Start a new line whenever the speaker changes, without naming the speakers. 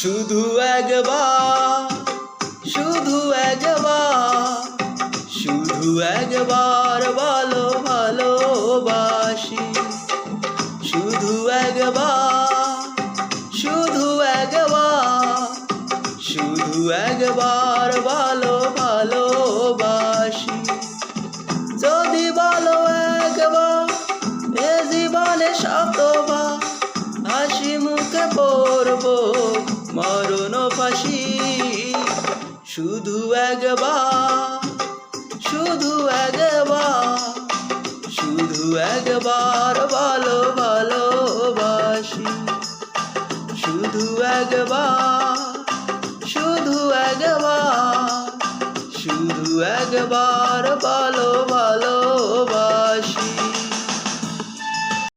শুধু একবার, শুধু একবার, শুধু একবার বলো ভালোবাসি। শুধু একবার, শুধু একবার, শুধু একবার বলো ভালোবাসি। যদি বলো একবার, এ জীবনে শতবার হাসি মুখে পড়বো মরণ ফাঁসি। শুধু একবার, শুধু একবার, শুধু একবার বলো ভালোবাসি। শুধু একবার, শুধু একবার, শুধু একবার বলো